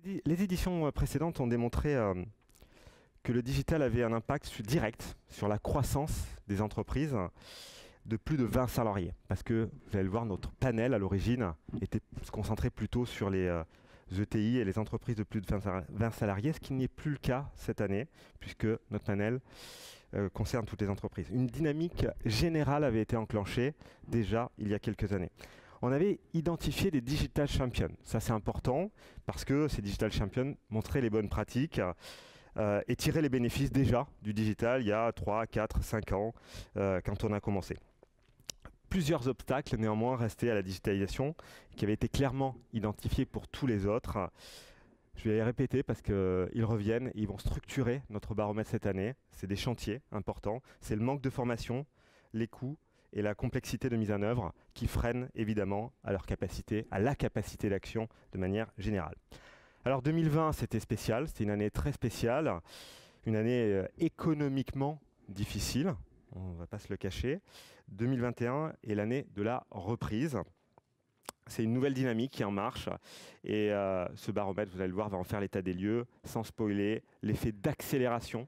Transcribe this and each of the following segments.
Les éditions précédentes ont démontré que le digital avait un impact direct sur la croissance des entreprises de plus de 20 salariés. Parce que, vous allez le voir, notre panel à l'origine était concentré plutôt sur les ETI et les entreprises de plus de 20 salariés, ce qui n'est plus le cas cette année, puisque notre panel concerne toutes les entreprises. Une dynamique générale avait été enclenchée déjà il y a quelques années. On avait identifié des digital champions. Ça, c'est important parce que ces digital champions montraient les bonnes pratiques et tiraient les bénéfices déjà du digital il y a 3, 4, 5 ans quand on a commencé. Plusieurs obstacles néanmoins restaient à la digitalisation qui avaient été clairement identifiés pour tous les autres. Je vais les répéter parce qu'ils reviennent et ils vont structurer notre baromètre cette année. C'est des chantiers importants. C'est le manque de formation, les coûts et la complexité de mise en œuvre qui freinent évidemment à leur capacité, à la capacité d'action de manière générale. Alors 2020, c'était spécial, c'était une année très spéciale, une année économiquement difficile, on ne va pas se le cacher. 2021 est l'année de la reprise. C'est une nouvelle dynamique qui est en marche et ce baromètre, vous allez le voir, va en faire l'état des lieux, sans spoiler, l'effet d'accélération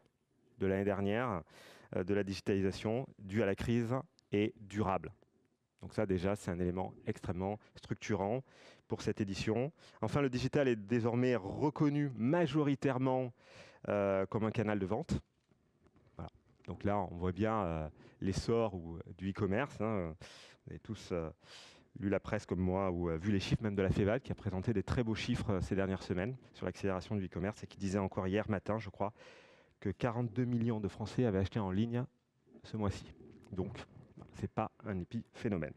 de l'année dernière de la digitalisation due à la crise est durable. Donc ça déjà, c'est un élément extrêmement structurant pour cette édition. Enfin, le digital est désormais reconnu majoritairement comme un canal de vente. Voilà. Donc là, on voit bien l'essor du e-commerce. Hein. Vous avez tous lu la presse comme moi ou vu les chiffres même de la FEVAD qui a présenté des très beaux chiffres ces dernières semaines sur l'accélération du e-commerce et qui disait encore hier matin, je crois, que 42 millions de Français avaient acheté en ligne ce mois-ci. Donc, ce n'est pas un épiphénomène.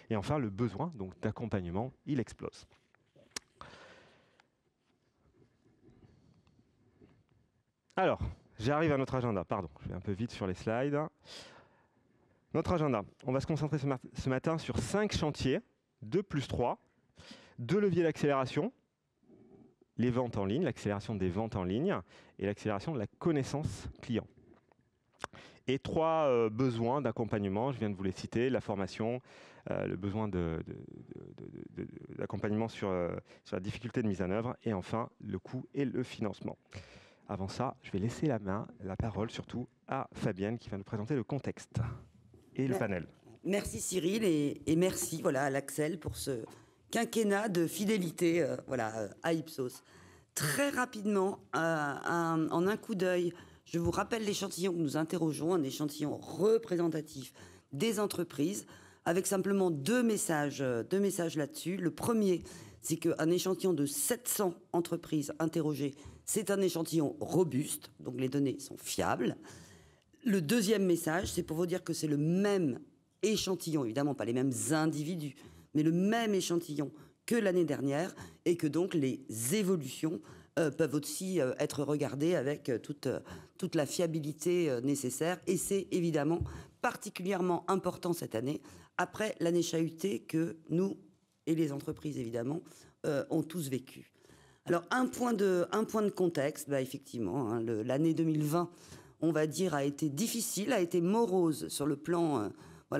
Et enfin, le besoin d'accompagnement, il explose. Alors, j'arrive à notre agenda. Pardon, je vais un peu vite sur les slides. Notre agenda, on va se concentrer ce matin sur 5 chantiers, 2 plus 3, 2 leviers d'accélération, les ventes en ligne, l'accélération des ventes en ligne et l'accélération de la connaissance client. Et 3 besoins d'accompagnement, je viens de vous les citer, la formation, le besoin d'accompagnement sur la difficulté de mise en œuvre et enfin le coût et le financement. Avant ça, je vais laisser la parole surtout à Fabienne qui va nous présenter le contexte et le panel. Merci Cyril et merci à l'Axel pour ce quinquennat de fidélité à Ipsos. Très rapidement, en un coup d'œil, je vous rappelle l'échantillon que nous interrogeons, un échantillon représentatif des entreprises, avec simplement 2 messages là-dessus. Le premier, c'est qu'un échantillon de 700 entreprises interrogées, c'est un échantillon robuste, donc les données sont fiables. Le deuxième message, c'est pour vous dire que c'est le même échantillon, évidemment pas les mêmes individus, mais le même échantillon que l'année dernière, et que donc les évolutions peuvent aussi être regardées avec toute la fiabilité nécessaire. Et c'est évidemment particulièrement important cette année, après l'année chahutée que nous et les entreprises, évidemment, ont tous vécu. Alors, un point de contexte, effectivement, hein, l'année 2020, on va dire, a été difficile, a été morose sur le plan,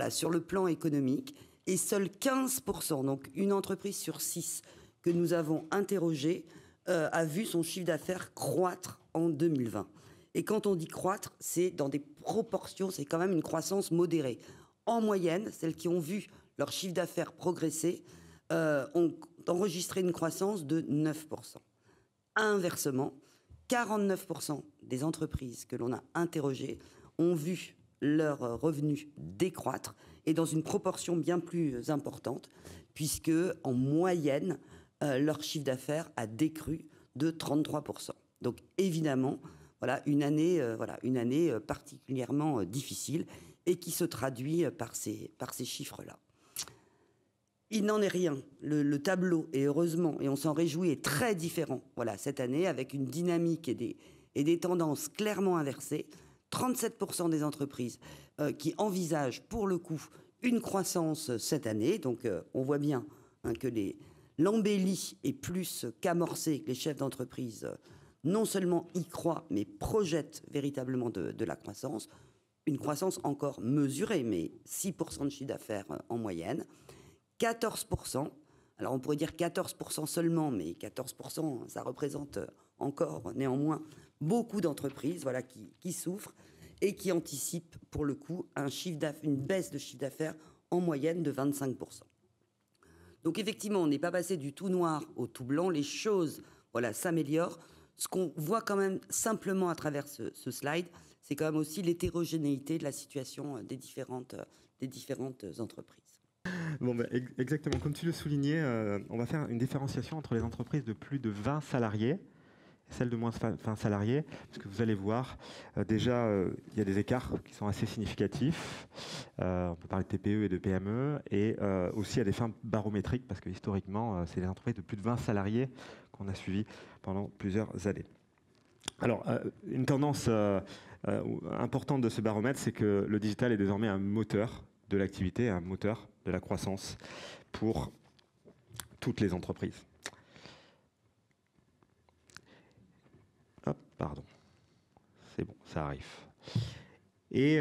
sur le plan économique, et seuls 15%, donc une entreprise sur 6 que nous avons interrogée, a vu son chiffre d'affaires croître en 2020. Et quand on dit croître, c'est dans des proportions, c'est quand même une croissance modérée. En moyenne, celles qui ont vu leur chiffre d'affaires progresser ont enregistré une croissance de 9%. Inversement, 49% des entreprises que l'on a interrogées ont vu leurs revenus décroître et dans une proportion bien plus importante, puisque en moyenne, leur chiffre d'affaires a décru de 33%. Donc évidemment, une année particulièrement difficile et qui se traduit par ces chiffres-là. Il n'en est rien. Le tableau est heureusement, et on s'en réjouit, est très différent cette année, avec une dynamique et des tendances clairement inversées. 37% des entreprises qui envisagent pour le coup une croissance cette année. Donc on voit bien que l'embellie est plus qu'amorcée, que les chefs d'entreprise non seulement y croient, mais projettent véritablement de la croissance. Une croissance encore mesurée, mais 6% de chiffre d'affaires en moyenne. 14% Alors on pourrait dire 14% seulement, mais 14%, ça représente encore néanmoins beaucoup d'entreprises voilà, qui souffrent et qui anticipent pour le coup une baisse de chiffre d'affaires en moyenne de 25%. Donc effectivement, on n'est pas passé du tout noir au tout blanc, les choses voilà, s'améliorent. Ce qu'on voit quand même simplement à travers ce slide, c'est quand même aussi l'hétérogénéité de la situation des différentes entreprises. Bon, exactement, comme tu le soulignais, on va faire une différenciation entre les entreprises de plus de 20 salariés et celles de moins de 20 salariés, parce que vous allez voir, déjà, il y a des écarts qui sont assez significatifs. On peut parler de TPE et de PME, et aussi il y a des fins barométriques, parce que historiquement, c'est les entreprises de plus de 20 salariés qu'on a suivies pendant plusieurs années. Alors, une tendance importante de ce baromètre, c'est que le digital est désormais un moteur de l'activité, un moteur de la croissance pour toutes les entreprises. Hop, pardon. C'est bon, ça arrive. Et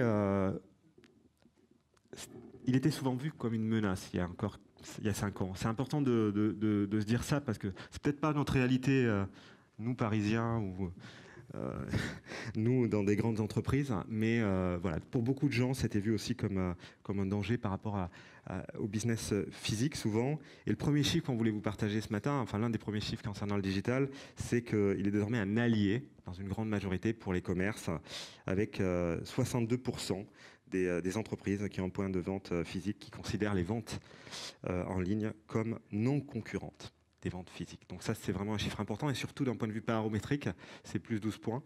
il était souvent vu comme une menace il y a 5 ans. C'est important de se dire ça parce que c'est peut-être pas notre réalité, nous Parisiens ou nous dans des grandes entreprises, mais voilà, pour beaucoup de gens, c'était vu aussi comme un danger par rapport au business physique souvent. Et le premier chiffre qu'on voulait vous partager ce matin, enfin l'un des premiers chiffres concernant le digital, c'est qu'il est désormais un allié dans une grande majorité pour les commerces, avec 62% des entreprises qui ont un point de vente physique qui considèrent les ventes en ligne comme non concurrentes des ventes physiques. Donc ça, c'est vraiment un chiffre important, et surtout d'un point de vue barométrique, c'est plus 12 points.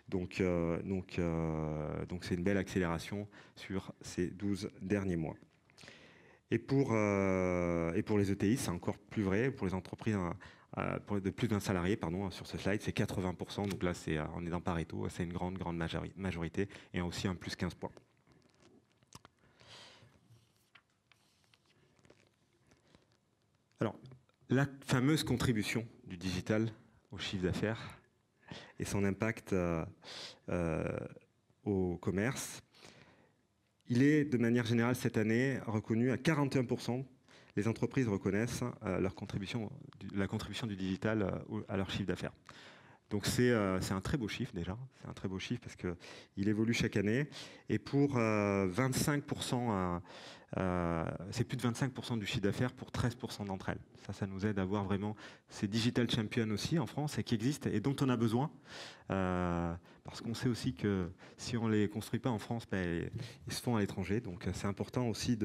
Donc c'est une belle accélération sur ces 12 derniers mois. Et pour les ETI, c'est encore plus vrai. Pour les entreprises de plus d'un salarié, pardon, sur ce slide, c'est 80%. Donc là, on est dans Pareto, c'est une grande majorité, et aussi un plus 15 points. Alors, la fameuse contribution du digital au chiffre d'affaires et son impact au commerce, il est de manière générale cette année reconnu à 41%. Les entreprises reconnaissent la contribution du digital à leur chiffre d'affaires. Donc c'est un très beau chiffre déjà, c'est un très beau chiffre parce qu'il évolue chaque année. Et pour 25%, c'est plus de 25% du chiffre d'affaires pour 13% d'entre elles. Ça nous aide à voir vraiment ces digital champions aussi en France et qui existent et dont on a besoin. Parce qu'on sait aussi que si on ne les construit pas en France, ils se font à l'étranger. Donc c'est important aussi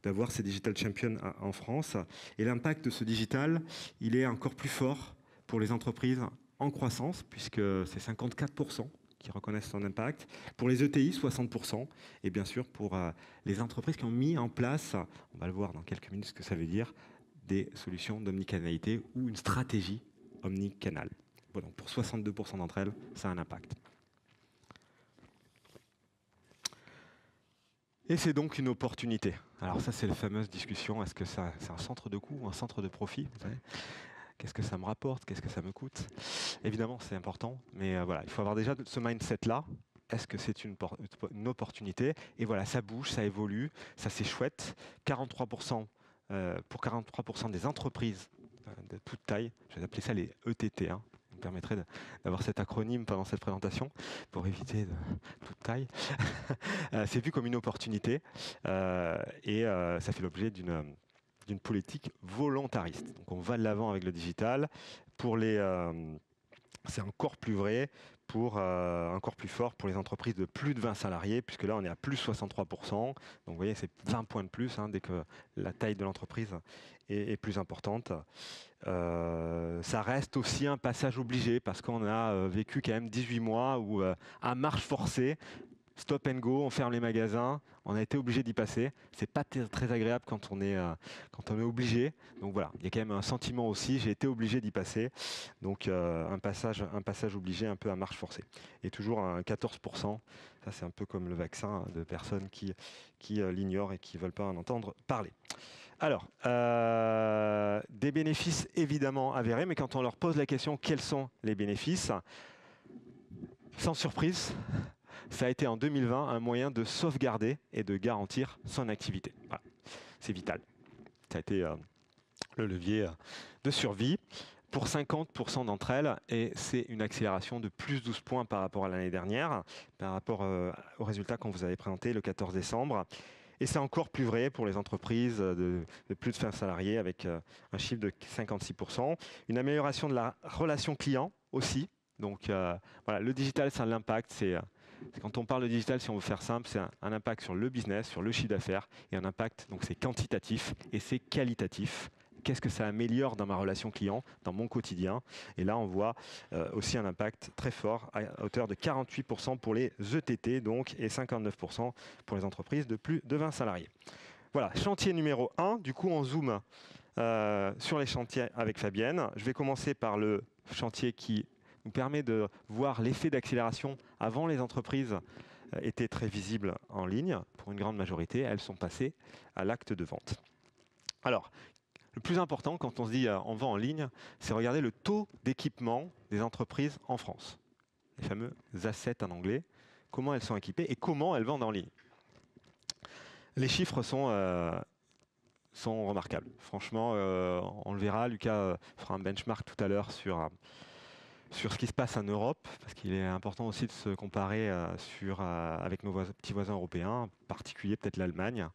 d'avoir ces digital champions en France. Et l'impact de ce digital, il est encore plus fort pour les entreprises en croissance, puisque c'est 54% qui reconnaissent son impact. Pour les ETI, 60%. Et bien sûr, pour les entreprises qui ont mis en place, on va le voir dans quelques minutes ce que ça veut dire, des solutions d'omnicanalité ou une stratégie omnicanal. Voilà, pour 62% d'entre elles, ça a un impact. Et c'est donc une opportunité. Alors ça, c'est la fameuse discussion, est-ce que c'est un centre de coût ou un centre de profit, vous savez ? Qu'est-ce que ça me rapporte? Qu'est-ce que ça me coûte? Évidemment, c'est important, mais voilà, il faut avoir déjà ce mindset-là. Est-ce que c'est une opportunité? Et voilà, ça bouge, ça évolue, ça c'est chouette. 43%, pour 43% des entreprises de toute taille, je vais appeler ça les ETT, hein. Ça me permettrait d'avoir cet acronyme pendant cette présentation pour éviter de toute taille. C'est vu comme une opportunité et ça fait l'objet d'une politique volontariste. Donc on va de l'avant avec le digital. C'est encore plus vrai, encore plus fort pour les entreprises de plus de 20 salariés, puisque là on est à plus 63%. Donc vous voyez, c'est 20 points de plus dès que la taille de l'entreprise est plus importante. Ça reste aussi un passage obligé, parce qu'on a vécu quand même 18 mois où à marche forcée, stop and go, on ferme les magasins, on a été obligé d'y passer. C'est pas très agréable quand on est obligé. Donc voilà, il y a quand même un sentiment aussi, j'ai été obligé d'y passer. Donc un passage obligé un peu à marche forcée. Et toujours un 14%, ça c'est un peu comme le vaccin, de personnes qui l'ignorent et qui ne veulent pas en entendre parler. Alors, des bénéfices évidemment avérés, mais quand on leur pose la question quels sont les bénéfices, sans surprise, ça a été en 2020 un moyen de sauvegarder et de garantir son activité. Voilà. C'est vital. Ça a été le levier de survie pour 50% d'entre elles, et c'est une accélération de plus 12 points par rapport à l'année dernière, par rapport au résultat qu'on vous avait présenté le 14 décembre. Et c'est encore plus vrai pour les entreprises de plus de 20 salariés, avec un chiffre de 56%. Une amélioration de la relation client aussi. Donc voilà, le digital, ça a l'impact. Quand on parle de digital, si on veut faire simple, c'est un impact sur le business, sur le chiffre d'affaires, et un impact, donc c'est quantitatif et c'est qualitatif. Qu'est-ce que ça améliore dans ma relation client, dans mon quotidien? Et là, on voit aussi un impact très fort à hauteur de 48% pour les ETT donc, et 59% pour les entreprises de plus de 20 salariés. Voilà, chantier numéro 1. Du coup, on zoome sur les chantiers avec Fabienne. Je vais commencer par le chantier qui nous permet de voir l'effet d'accélération avant les entreprises étaient très visibles en ligne. Pour une grande majorité, elles sont passées à l'acte de vente. Alors, le plus important quand on se dit on vend en ligne, c'est regarder le taux d'équipement des entreprises en France. Les fameux assets en anglais, comment elles sont équipées et comment elles vendent en ligne. Les chiffres sont remarquables. Franchement, on le verra. Lucas fera un benchmark tout à l'heure sur ce qui se passe en Europe, parce qu'il est important aussi de se comparer avec nos petits voisins européens, en particulier peut-être l'Allemagne.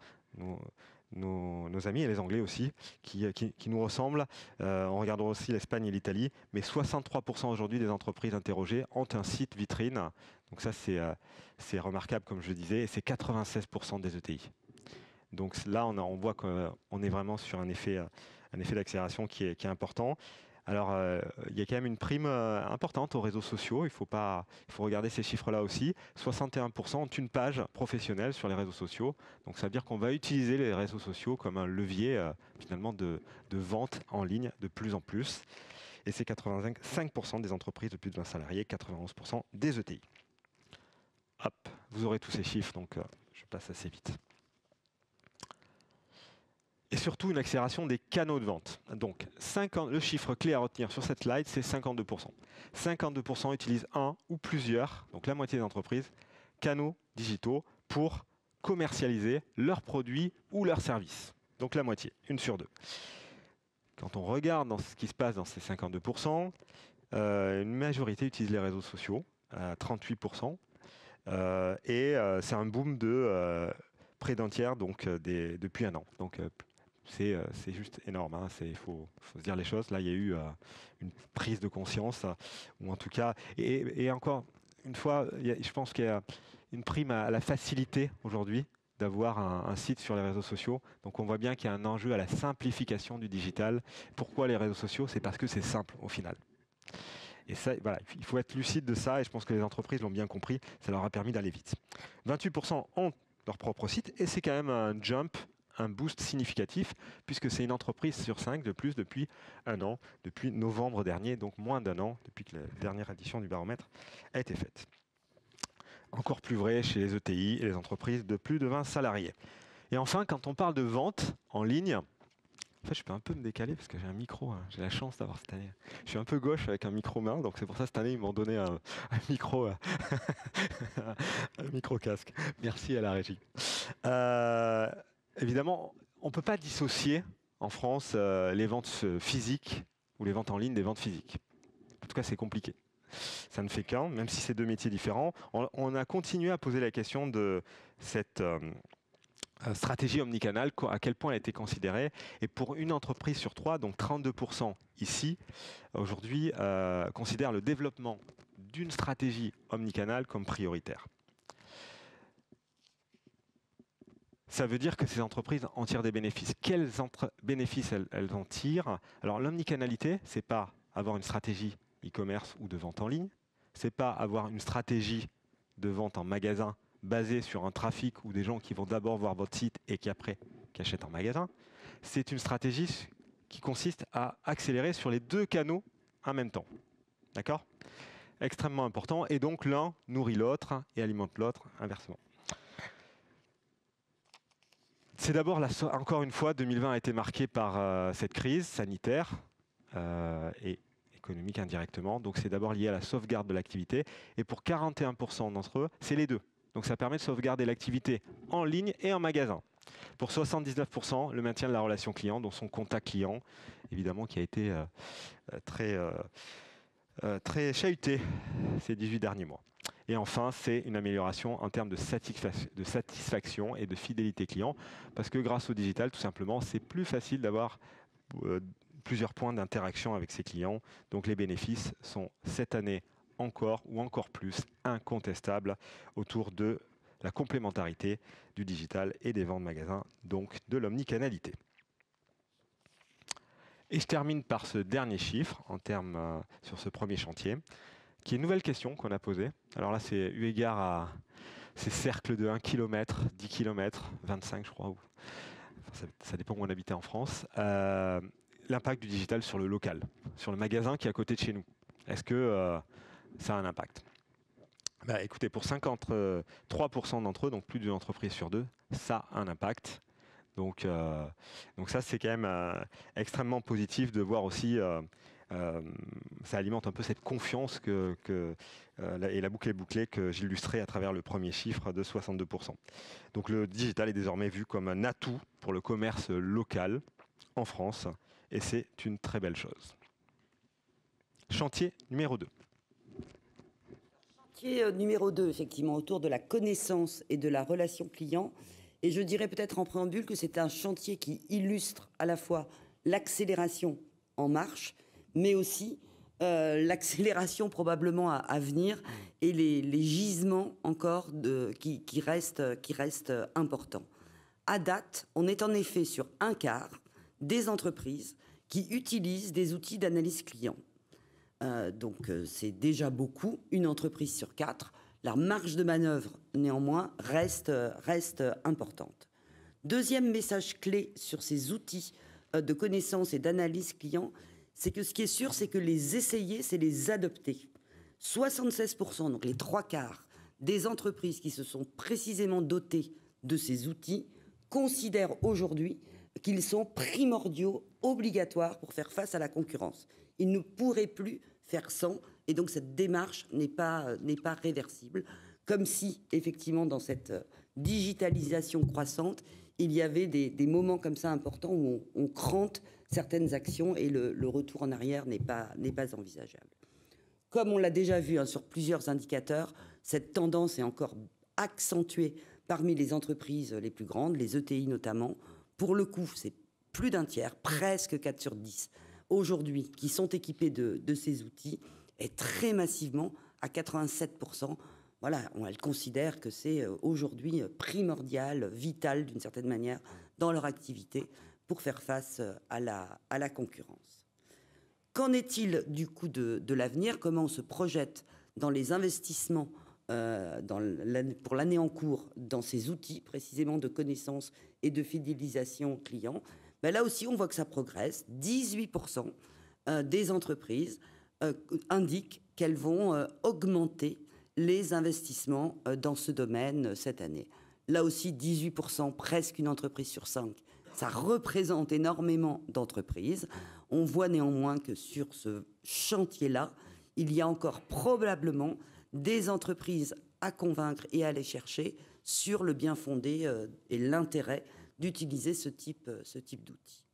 Nos amis et les Anglais aussi, qui nous ressemblent. On regardera aussi l'Espagne et l'Italie, mais 63% aujourd'hui des entreprises interrogées ont un site vitrine. Donc ça, c'est remarquable, comme je le disais, et c'est 96% des ETI. Donc là, on voit qu'on est vraiment sur un effet d'accélération qui est important. Alors, il y a quand même une prime importante aux réseaux sociaux. Il faut regarder ces chiffres-là aussi. 61% ont une page professionnelle sur les réseaux sociaux. Donc, ça veut dire qu'on va utiliser les réseaux sociaux comme un levier finalement de vente en ligne de plus en plus. Et c'est 85% des entreprises de plus de 20 salariés, 91% des ETI. Hop, vous aurez tous ces chiffres, donc je passe assez vite. Et surtout une accélération des canaux de vente. Donc le chiffre clé à retenir sur cette slide, c'est 52%. 52% utilisent un ou plusieurs, donc la moitié des entreprises, canaux digitaux pour commercialiser leurs produits ou leurs services. Donc la moitié, 1 sur 2. Quand on regarde dans ce qui se passe dans ces 52%, une majorité utilise les réseaux sociaux, 38%. Et c'est un boom de près d'un tiers depuis un an. Donc c'est juste énorme, hein. Il faut se dire les choses. Là, il y a eu une prise de conscience, ou en tout cas, et encore une fois, je pense qu'il y a une prime à la facilité aujourd'hui d'avoir un site sur les réseaux sociaux. Donc on voit bien qu'il y a un enjeu à la simplification du digital. Pourquoi les réseaux sociaux? C'est parce que c'est simple au final. Et ça, voilà, il faut être lucide de ça, et je pense que les entreprises l'ont bien compris. Ça leur a permis d'aller vite. 28% ont leur propre site, et c'est quand même un jump, un boost significatif, puisque c'est une entreprise sur 5 de plus depuis un an, depuis novembre dernier, donc moins d'un an, depuis que la dernière édition du baromètre a été faite. Encore plus vrai chez les ETI et les entreprises de plus de 20 salariés. Et enfin, quand on parle de vente en ligne, en fait, je peux un peu me décaler parce que j'ai un micro, hein. J'ai la chance d'avoir cette année. Je suis un peu gauche avec un micro main, donc c'est pour ça cette année ils m'ont donné un micro, un micro casque. Merci à la régie. Évidemment, on ne peut pas dissocier en France les ventes physiques ou les ventes en ligne des ventes physiques. En tout cas, c'est compliqué. Ça ne fait qu'un, même si c'est deux métiers différents. On a continué à poser la question de cette stratégie omnicanal, à quel point elle a été considérée. Et pour une entreprise sur 3, donc 32% ici, aujourd'hui, considère le développement d'une stratégie omnicanal comme prioritaire. Ça veut dire que ces entreprises en tirent des bénéfices. Quels bénéfices elles en tirent? Alors l'omnicanalité, ce n'est pas avoir une stratégie e-commerce ou de vente en ligne, ce n'est pas avoir une stratégie de vente en magasin basée sur un trafic ou des gens qui vont d'abord voir votre site et qui après qui achètent en magasin. C'est une stratégie qui consiste à accélérer sur les deux canaux en même temps. D'accord? Extrêmement important. Et donc l'un nourrit l'autre et alimente l'autre inversement. C'est d'abord, encore une fois, 2020 a été marqué par cette crise sanitaire et économique indirectement. Donc c'est d'abord lié à la sauvegarde de l'activité. Et pour 41% d'entre eux, c'est les deux. Donc ça permet de sauvegarder l'activité en ligne et en magasin. Pour 79%, le maintien de la relation client, dont son contact client, évidemment, qui a été très chahuté ces 18 derniers mois. Et enfin, c'est une amélioration en termes de satisfaction et de fidélité client, parce que grâce au digital, tout simplement, c'est plus facile d'avoir plusieurs points d'interaction avec ses clients. Donc les bénéfices sont cette année encore ou encore plus incontestables autour de la complémentarité du digital et des ventes magasins, donc de l'omnicanalité. Et je termine par ce dernier chiffre en termes sur ce premier chantier, qui est une nouvelle question qu'on a posée. Alors là, c'est eu égard à ces cercles de 1 km, 10 km, 25 je crois, enfin, ça dépend où on habitait en France. L'impact du digital sur le local, sur le magasin qui est à côté de chez nous. Est-ce que ça a un impact? Écoutez, pour 53% d'entre eux, donc plus d'une entreprise sur deux, ça a un impact. Donc ça, c'est quand même extrêmement positif de voir aussi, ça alimente un peu cette confiance et la boucle est bouclée que j'illustrais à travers le premier chiffre de 62%. Donc le digital est désormais vu comme un atout pour le commerce local en France, et c'est une très belle chose. Chantier numéro 2. Chantier numéro 2, effectivement, autour de la connaissance et de la relation client. Et je dirais peut-être en préambule que c'est un chantier qui illustre à la fois l'accélération en marche, mais aussi l'accélération probablement à venir et les gisements encore qui restent importants. À date, on est en effet sur un quart des entreprises qui utilisent des outils d'analyse client. Donc c'est déjà beaucoup, une entreprise sur 4. La marge de manœuvre, néanmoins, reste importante. Deuxième message clé sur ces outils de connaissance et d'analyse client, c'est que ce qui est sûr, c'est que les essayer, c'est les adopter. 76%, donc les 3/4 des entreprises qui se sont précisément dotées de ces outils, considèrent aujourd'hui qu'ils sont primordiaux, obligatoires pour faire face à la concurrence. Ils ne pourraient plus faire sans, et donc cette démarche n'est pas réversible, comme si, effectivement, dans cette digitalisation croissante, il y avait des moments comme ça importants où on crante certaines actions et le retour en arrière n'est pas envisageable. Comme on l'a déjà vu sur plusieurs indicateurs, cette tendance est encore accentuée parmi les entreprises les plus grandes, les ETI notamment. Pour le coup, c'est plus d'un tiers, presque 4 sur 10, aujourd'hui, qui sont équipés de ces outils, et très massivement, à 87%, voilà, elles considèrent que c'est aujourd'hui primordial, vital d'une certaine manière, dans leur activité, pour faire face à la concurrence. Qu'en est-il du coup de l'avenir? Comment on se projette dans les investissements pour l'année en cours dans ces outils précisément de connaissance et de fidélisation client? Là aussi, on voit que ça progresse. 18% des entreprises indiquent qu'elles vont augmenter les investissements dans ce domaine cette année. Là aussi, 18%, presque une entreprise sur 5. Ça représente énormément d'entreprises. On voit néanmoins que sur ce chantier-là, il y a encore probablement des entreprises à convaincre et à aller chercher sur le bien fondé et l'intérêt d'utiliser ce type d'outils.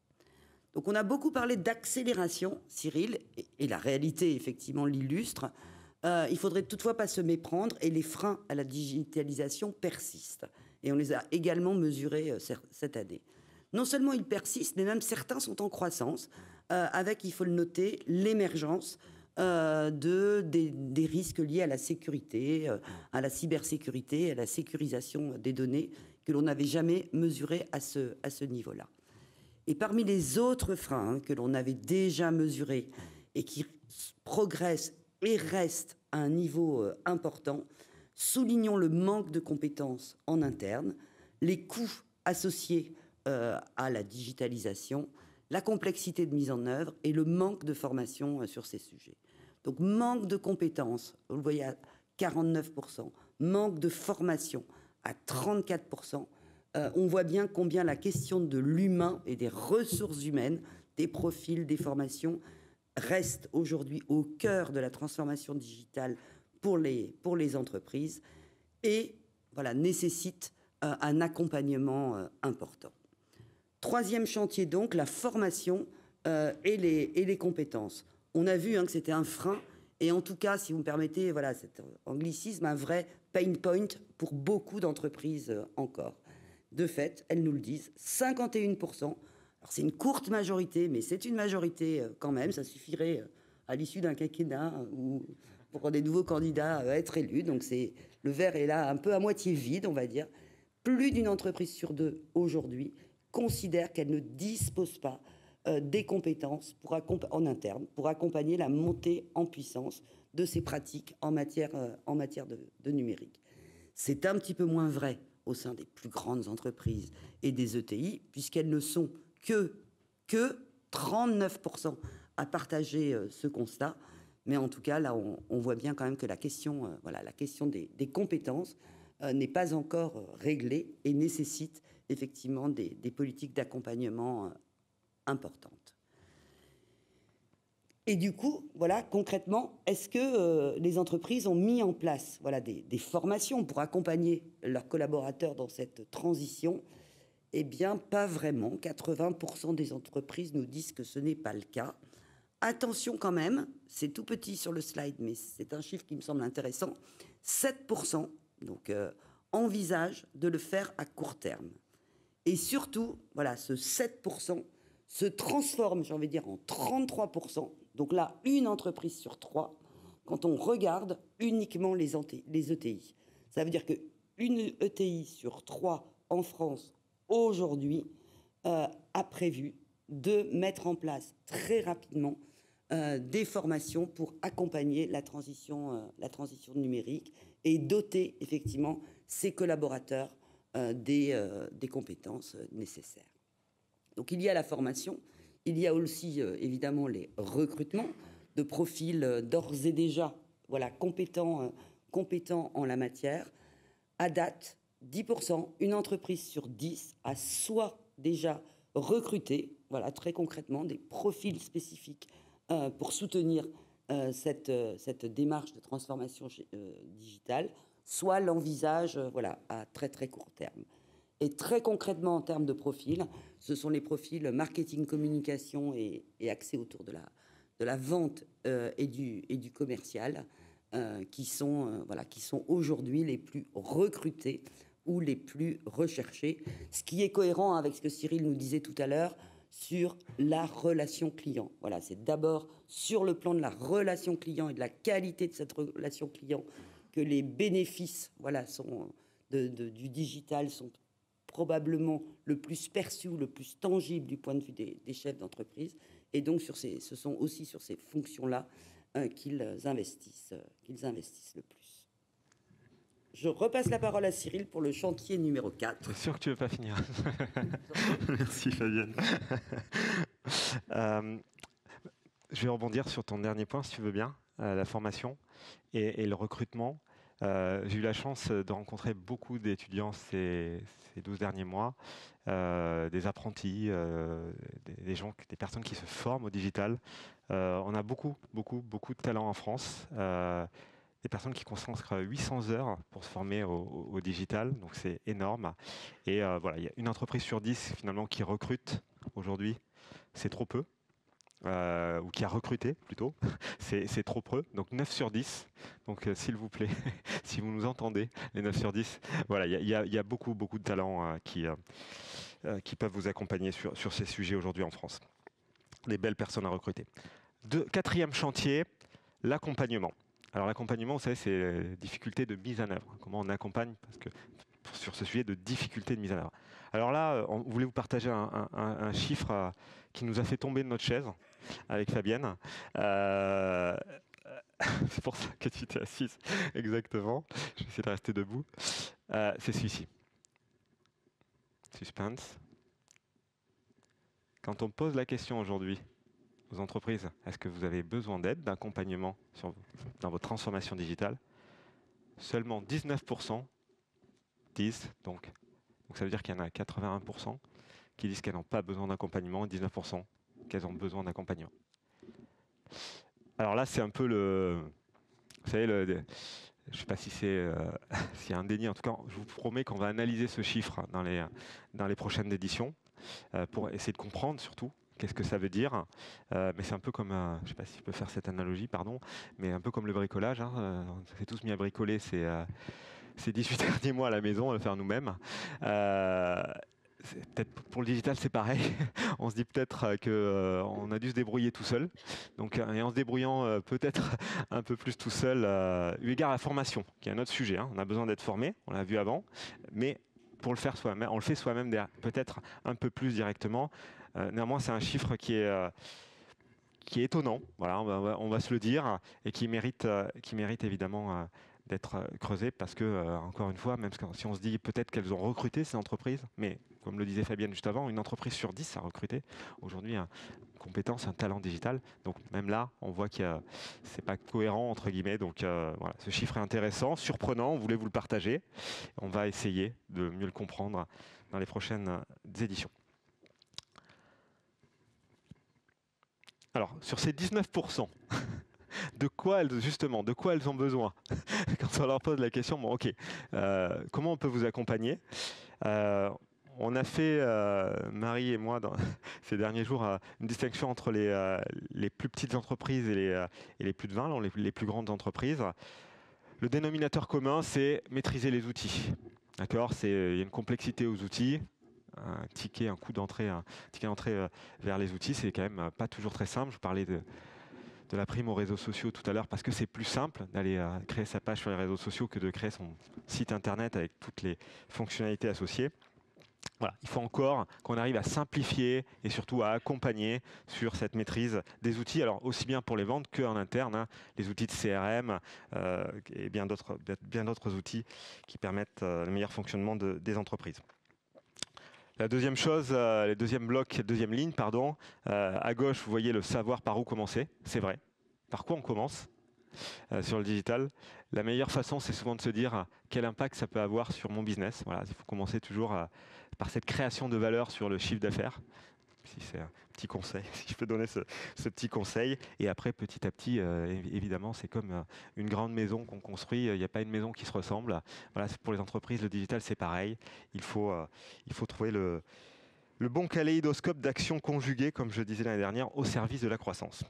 Donc on a beaucoup parlé d'accélération, Cyril, et la réalité effectivement l'illustre. Il faudrait toutefois pas se méprendre, et les freins à la digitalisation persistent. Et on les a également mesurés cette année. Non seulement ils persistent, mais même certains sont en croissance, avec, il faut le noter, l'émergence des risques liés à la sécurité, à la cybersécurité, à la sécurisation des données que l'on n'avait jamais mesurées à ce niveau-là. Et parmi les autres freins que l'on avait déjà mesurés et qui progressent et restent à un niveau important, soulignons le manque de compétences en interne, les coûts associés à la digitalisation, la complexité de mise en œuvre et le manque de formation sur ces sujets. Donc manque de compétences, vous le voyez à 49%, manque de formation à 34%. On voit bien combien la question de l'humain et des ressources humaines, des profils, des formations, reste aujourd'hui au cœur de la transformation digitale pour les entreprises et voilà, nécessite un accompagnement important. Troisième chantier, donc, la formation et les compétences. On a vu que c'était un frein, et en tout cas, si vous me permettez, voilà, cet anglicisme, un vrai pain point pour beaucoup d'entreprises encore. De fait, elles nous le disent, 51%. Alors c'est une courte majorité, mais c'est une majorité quand même. Ça suffirait à l'issue d'un quinquennat ou pour des nouveaux candidats à être élus. Donc le verre est là un peu à moitié vide, on va dire. Plus d'une entreprise sur deux aujourd'hui considère qu'elle ne dispose pas des compétences en interne pour accompagner la montée en puissance de ces pratiques en matière de numérique. C'est un petit peu moins vrai au sein des plus grandes entreprises et des ETI, puisqu'elles ne sont que 39% à partager ce constat. Mais en tout cas, là, on voit bien quand même que la question des compétences n'est pas encore réglée et nécessite effectivement des politiques d'accompagnement importantes. Et du coup, voilà, concrètement, est-ce que les entreprises ont mis en place des formations pour accompagner leurs collaborateurs dans cette transition? Eh bien, pas vraiment. 80% des entreprises nous disent que ce n'est pas le cas. Attention quand même, c'est tout petit sur le slide, mais c'est un chiffre qui me semble intéressant. 7% donc, envisagent de le faire à court terme. Et surtout, voilà, ce 7% se transforme, j'ai envie de dire, en 33%. Donc là, une entreprise sur trois, quand on regarde uniquement les ETI. Ça veut dire qu'une ETI sur trois en France, aujourd'hui, a prévu de mettre en place très rapidement des formations pour accompagner la transition numérique et doter effectivement ses collaborateurs des compétences nécessaires. Donc il y a la formation, il y a aussi évidemment les recrutements de profils d'ores et déjà compétents en la matière. À date, 10%, une entreprise sur 10 a soit déjà recruté, très concrètement, des profils spécifiques pour soutenir cette démarche de transformation digitale, soit l'envisage à très très court terme. Et très concrètement, en termes de profils, ce sont les profils marketing, communication et axés autour de la vente et du commercial qui sont aujourd'hui les plus recrutés ou les plus recherchés, ce qui est cohérent avec ce que Cyril nous disait tout à l'heure sur la relation client. Voilà, c'est d'abord sur le plan de la relation client et de la qualité de cette relation client que les bénéfices du digital sont probablement le plus perçu, le plus tangible du point de vue des chefs d'entreprise. Et donc, ce sont aussi sur ces fonctions-là qu'ils investissent le plus. Je repasse la parole à Cyril pour le chantier numéro 4. C'est sûr que tu ne veux pas finir. Merci Fabienne. Je vais rebondir sur ton dernier point, si tu veux bien, la formation et le recrutement. J'ai eu la chance de rencontrer beaucoup d'étudiants ces 12 derniers mois, des apprentis, des personnes qui se forment au digital. On a beaucoup de talents en France. Des personnes qui consacrent 800 heures pour se former au digital, donc c'est énorme. Et il y a une entreprise sur 10 finalement qui recrute aujourd'hui, c'est trop peu. Ou qui a recruté plutôt, c'est trop peu, donc 9 sur 10. Donc s'il vous plaît, si vous nous entendez, les 9 sur 10, voilà, il y a beaucoup de talents qui peuvent vous accompagner sur ces sujets aujourd'hui en France. Des belles personnes à recruter. Quatrième chantier, l'accompagnement. Alors l'accompagnement, vous savez, c'est la difficulté de mise en œuvre. Comment on accompagne sur ce sujet de difficulté de mise en œuvre. Alors là, on voulait vous partager un chiffre qui nous a fait tomber de notre chaise avec Fabienne. C'est pour ça que tu t'es assise, exactement. Je vais essayer de rester debout. C'est celui-ci. Suspense. Quand on pose la question aujourd'hui aux entreprises, est-ce que vous avez besoin d'aide, d'accompagnement dans votre transformation digitale? Seulement 19% disent, donc ça veut dire qu'il y en a 81% qui disent qu'elles n'ont pas besoin d'accompagnement et 19% qu'elles ont besoin d'accompagnement. Alors là, c'est un peu je ne sais pas si c'est s'il y a un déni, en tout cas, je vous promets qu'on va analyser ce chiffre dans les prochaines éditions pour essayer de comprendre surtout qu'est-ce que ça veut dire. Mais c'est un peu comme, je ne sais pas si je peux faire cette analogie, pardon, mais un peu comme le bricolage. Hein, on s'est tous mis à bricoler ces 18 derniers mois à la maison, à le faire nous-mêmes. Peut-être pour le digital, c'est pareil. On se dit peut-être qu'on a dû se débrouiller tout seul. Donc, et en se débrouillant peut-être un peu plus tout seul, eu égard à la formation, qui est un autre sujet. Hein. On a besoin d'être formé, on l'a vu avant, mais pour le faire soi-même, on le fait soi-même peut-être un peu plus directement. Néanmoins, c'est un chiffre qui est étonnant, voilà, on va se le dire, et qui mérite évidemment d'être creusé parce que, encore une fois, même si on se dit peut-être qu'elles ont recruté ces entreprises, mais comme le disait Fabienne juste avant, une entreprise sur 10 a recruté aujourd'hui une compétence, un talent digital. Donc même là, on voit que c'est pas cohérent entre guillemets. Donc voilà, ce chiffre est intéressant, surprenant, on voulait vous le partager. On va essayer de mieux le comprendre dans les prochaines éditions. Alors, sur ces 19%, de quoi elles ont besoin? Quand on leur pose la question, bon, ok, comment on peut vous accompagner? On a fait, Marie et moi, ces derniers jours, une distinction entre les plus petites entreprises et les plus de 20, les plus grandes entreprises. Le dénominateur commun, c'est maîtriser les outils. D'accord? Il y a une complexité aux outils. Un ticket d'entrée vers les outils, c'est quand même pas toujours très simple. Je parlais de la prime aux réseaux sociaux tout à l'heure parce que c'est plus simple d'aller créer sa page sur les réseaux sociaux que de créer son site internet avec toutes les fonctionnalités associées. Voilà, il faut encore qu'on arrive à simplifier et surtout à accompagner sur cette maîtrise des outils, alors aussi bien pour les ventes qu'en interne, hein, les outils de CRM et bien d'autres outils qui permettent le meilleur fonctionnement des entreprises. La deuxième chose, le deuxième bloc, deuxième ligne, pardon, à gauche, vous voyez le savoir par où commencer. C'est vrai. Par quoi on commence sur le digital? La meilleure façon, c'est souvent de se dire quel impact ça peut avoir sur mon business. Voilà, il faut commencer toujours par cette création de valeur sur le chiffre d'affaires. Si c'est un petit conseil, si je peux donner ce petit conseil. Et après, petit à petit, évidemment, c'est comme une grande maison qu'on construit. Il n'y a pas une maison qui se ressemble. Voilà, pour les entreprises, le digital, c'est pareil. Il faut trouver le bon kaléidoscope d'actions conjuguées, comme je disais l'année dernière, au service de la croissance.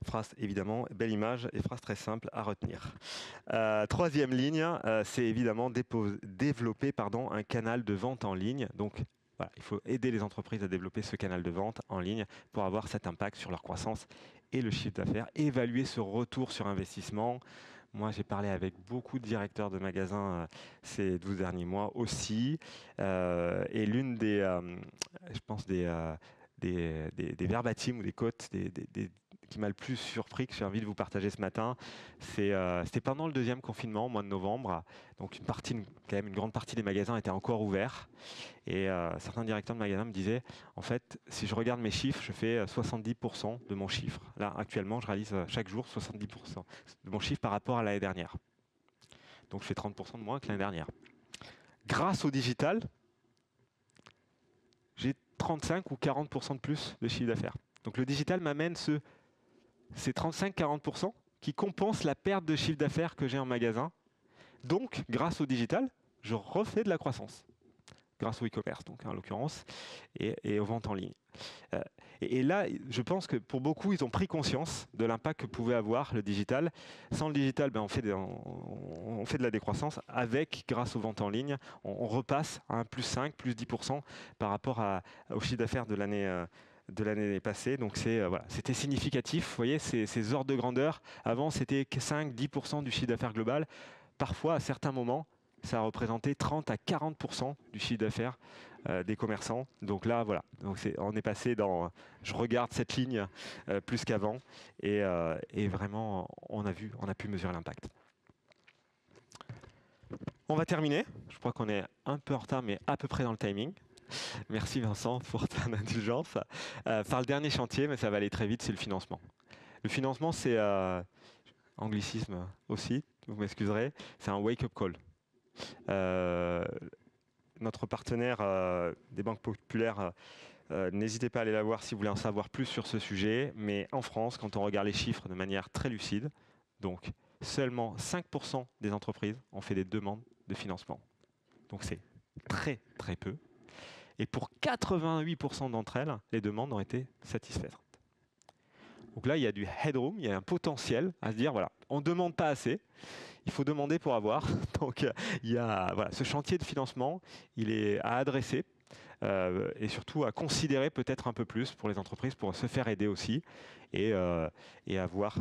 Phrase évidemment, belle image et phrase très simple à retenir. Troisième ligne, c'est évidemment développer un canal de vente en ligne. Donc, voilà, il faut aider les entreprises à développer ce canal de vente en ligne pour avoir cet impact sur leur croissance et le chiffre d'affaires. Évaluer ce retour sur investissement. Moi, j'ai parlé avec beaucoup de directeurs de magasins ces 12 derniers mois aussi. Et l'une des, je pense, des verbatim ou des quotes qui m'a le plus surpris, que j'ai envie de vous partager ce matin, c'était pendant le deuxième confinement, au mois de novembre. Donc quand même une grande partie des magasins étaient encore ouverts. Et certains directeurs de magasins me disaient, en fait, si je regarde mes chiffres, je fais 70% de mon chiffre. Là, actuellement, je réalise chaque jour 70% de mon chiffre par rapport à l'année dernière. Donc je fais 30% de moins que l'année dernière. Grâce au digital, j'ai 35 ou 40% de plus de chiffre d'affaires. Donc le digital m'amène ces 35-40% qui compensent la perte de chiffre d'affaires que j'ai en magasin. Donc, grâce au digital, je refais de la croissance. Grâce au e-commerce, donc en l'occurrence, et aux ventes en ligne. Et là, je pense que pour beaucoup, ils ont pris conscience de l'impact que pouvait avoir le digital. Sans le digital, on fait de la décroissance. Grâce aux ventes en ligne, on repasse à un plus 5, plus 10% par rapport au chiffre d'affaires de l'année passée. Donc c'était significatif. Vous voyez, ces ordres de grandeur. Avant, c'était 5-10% du chiffre d'affaires global. Parfois, à certains moments, ça a représenté 30 à 40% du chiffre d'affaires des commerçants. Donc là, voilà. Donc on est passé dans... Je regarde cette ligne plus qu'avant. Et vraiment, on a pu mesurer l'impact. On va terminer. Je crois qu'on est un peu en retard, mais à peu près dans le timing. Merci Vincent pour ton indulgence. Par le dernier chantier, mais ça va aller très vite, c'est le financement. Le financement, c'est anglicisme aussi, vous m'excuserez, c'est un wake-up call. Notre partenaire des banques populaires, n'hésitez pas à aller la voir si vous voulez en savoir plus sur ce sujet, mais en France, quand on regarde les chiffres de manière très lucide, donc seulement 5% des entreprises ont fait des demandes de financement. Donc c'est très très peu. Et pour 88% d'entre elles, les demandes ont été satisfaites. Donc là, il y a du headroom, il y a un potentiel à se dire, voilà, on ne demande pas assez, il faut demander pour avoir. Donc il y a voilà, ce chantier de financement, il est à adresser et surtout à considérer peut-être un peu plus pour les entreprises pour se faire aider aussi et avoir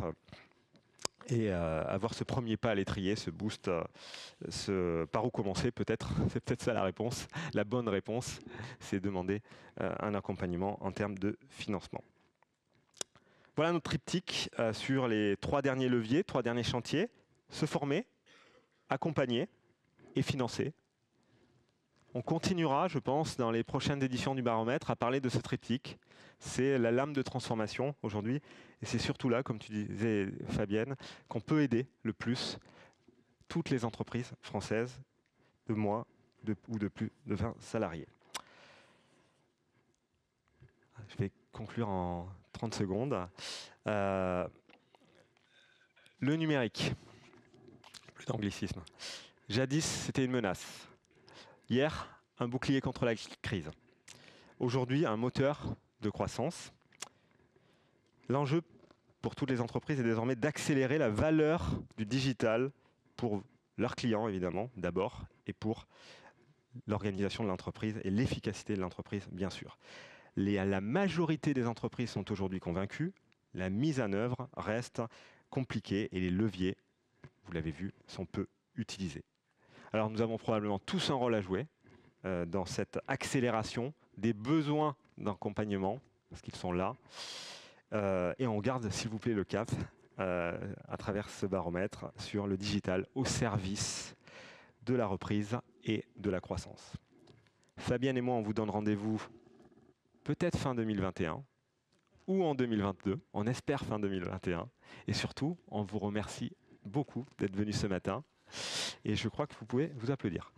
ce premier pas à l'étrier, ce boost, par où commencer peut-être, c'est peut-être ça la réponse. La bonne réponse, c'est demander un accompagnement en termes de financement. Voilà notre triptyque sur les 3 derniers leviers, 3 derniers chantiers. Se former, accompagner et financer. On continuera, je pense, dans les prochaines éditions du baromètre à parler de ce triptyque. C'est la lame de transformation aujourd'hui. Et c'est surtout là, comme tu disais Fabienne, qu'on peut aider le plus toutes les entreprises françaises de moins ou de plus de 20 salariés. Je vais conclure en 30 secondes. Le numérique, plus d'anglicisme. Jadis, c'était une menace. Hier, un bouclier contre la crise. Aujourd'hui, un moteur de croissance. L'enjeu pour toutes les entreprises est désormais d'accélérer la valeur du digital pour leurs clients, évidemment, d'abord, et pour l'organisation de l'entreprise et l'efficacité de l'entreprise, bien sûr. La majorité des entreprises sont aujourd'hui convaincues. La mise en œuvre reste compliquée et les leviers, vous l'avez vu, sont peu utilisés. Alors nous avons probablement tous un rôle à jouer dans cette accélération des besoins d'accompagnement, parce qu'ils sont là. Et on garde, s'il vous plaît, le cap à travers ce baromètre sur le digital au service de la reprise et de la croissance. Fabienne et moi, on vous donne rendez-vous peut-être fin 2021 ou en 2022. On espère fin 2021. Et surtout, on vous remercie beaucoup d'être venu ce matin. Et je crois que vous pouvez vous applaudir.